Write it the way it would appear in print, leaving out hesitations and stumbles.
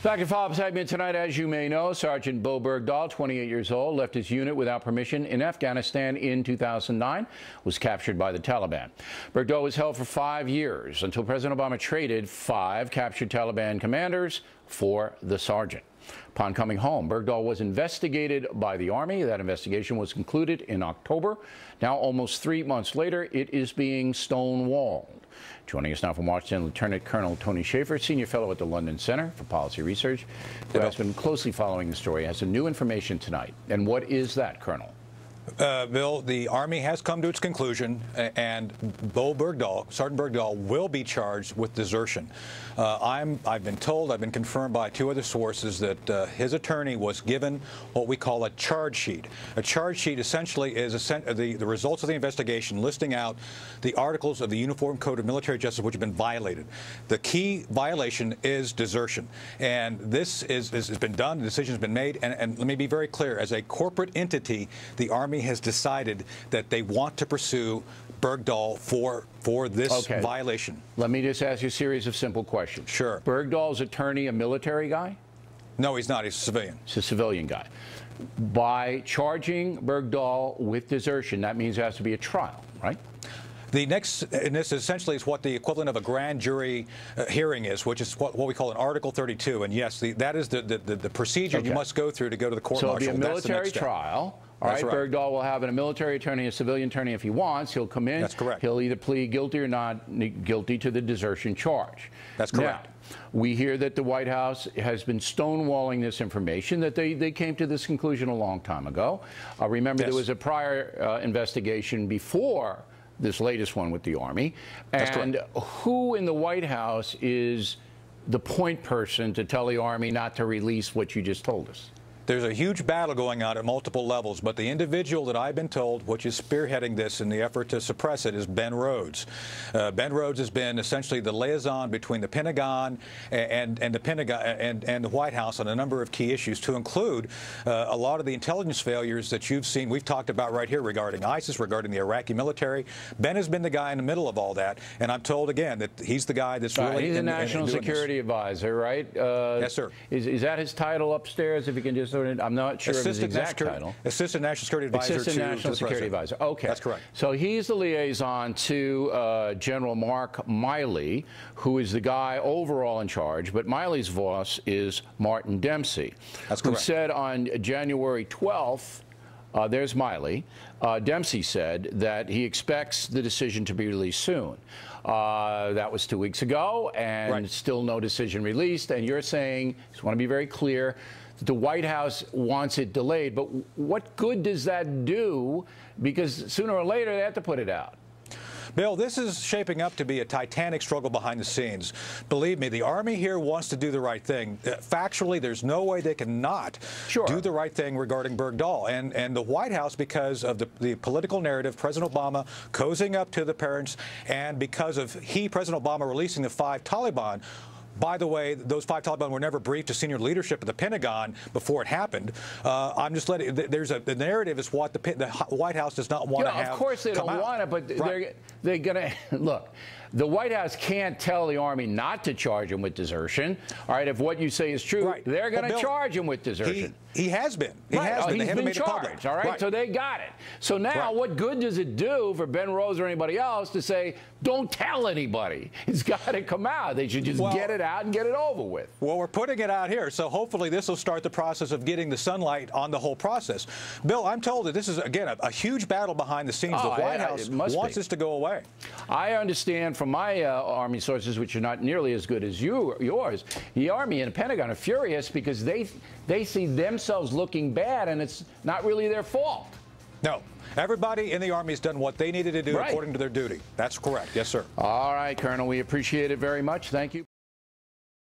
Back in follow-up segment tonight, as you may know, Sergeant Bowe Bergdahl, 28 years old, left his unit without permission in Afghanistan in 2009, was captured by the Taliban. Bergdahl was held for 5 years until President Obama traded 5 captured Taliban commanders for the sergeant. Upon coming home, Bergdahl was investigated by the Army. That investigation was concluded in October. Now, almost 3 months later, it is being stonewalled. Joining us now from Washington, Lieutenant Colonel Tony Shaffer, Senior Fellow at the London Center for Policy Research, who has been closely following the story, has some new information tonight. And what is that, Colonel? Bill, the Army has come to its conclusion, and Bowe Bergdahl, Sergeant Bergdahl, will be charged with desertion. I've been told, I've been confirmed by 2 other sources that his attorney was given what we call a charge sheet. A charge sheet essentially is the results of the investigation listing out the articles of the Uniform Code of Military Justice which have been violated. The key violation is desertion. And this has been done, the decision has been made, and let me be very clear, as a corporate entity, the Army has decided that they want to pursue Bergdahl for this violation. Let me just ask you a series of simple questions. Sure. Bergdahl's attorney a military guy? No, he's not. He's a civilian. He's a civilian guy. By charging Bergdahl with desertion, that means there has to be a trial, right? The next, and this essentially is what the equivalent of a grand jury hearing is, which is what we call an Article 32. And yes, that is the procedure you must go through to go to the court-martial. So it'll be a military trial. All right, Bergdahl will have a military attorney, a civilian attorney if he wants. He'll come in. That's correct. He'll either plead guilty or not guilty to the desertion charge. That's correct. Now, we hear that the White House has been stonewalling this information, that they came to this conclusion a long time ago. Remember, there was a prior investigation before this latest one with the Army. And who in the White House is the point person to tell the Army not to release what you just told us? There's a huge battle going on at multiple levels, but the individual that I've been told, which is spearheading this in the effort to suppress it, is Ben Rhodes. Ben Rhodes has been essentially the liaison between the Pentagon and the White House on a number of key issues, to include a lot of the intelligence failures that you've seen. We've talked about right here regarding ISIS, regarding the Iraqi military. Ben has been the guy in the middle of all that, and I'm told again that he's the guy that's really he's the National Security Advisor, right? Yes, sir. Is that his title upstairs? If you can just. I'm not sure of his exact title. Assistant National Security Advisor. Assistant National Security Advisor. Okay. That's correct. So he's the liaison to General Mark Milley, who is the guy overall in charge. But Milley's boss is Martin Dempsey. That's correct. Who said on January 12th, there's Milley. Dempsey said that he expects the decision to be released soon. That was 2 weeks ago, and still no decision released. And you're saying, just want to be very clear, the White House wants it delayed, but what good does that do? Because sooner or later, they have to put it out. Bill, this is shaping up to be a titanic struggle behind the scenes. Believe me, the Army here wants to do the right thing. Factually, there's no way they cannot do the right thing regarding Bergdahl. And the White House, because of the political narrative, President Obama cozying up to the parents, and because of President Obama releasing the 5 Taliban. By the way, those 5 Taliban were never briefed to senior leadership at the Pentagon before it happened. I'm just letting. The narrative is what the White House does not want to have. Of course they don't want it, but they're going to look. The White House can't tell the Army not to charge him with desertion. All right, if what you say is true, they're going to charge him with desertion. He has been. He has been. They haven't made it public. All right, so they got it. So now what good does it do for Ben Rhodes or anybody else to say, don't tell anybody? It's got to come out. They should just get it out and get it over with. Well, we're putting it out here, so hopefully this will start the process of getting the sunlight on the whole process. Bill, I'm told that this is, again, a huge battle behind the scenes. The White House wants this to go away. I understand from my Army sources, which are not nearly as good as yours, the Army and the Pentagon are furious because they see themselves looking bad, and it's not really their fault. No. Everybody in the Army has done what they needed to do according to their duty. That's correct. Yes, sir. All right, Colonel. We appreciate it very much. Thank you.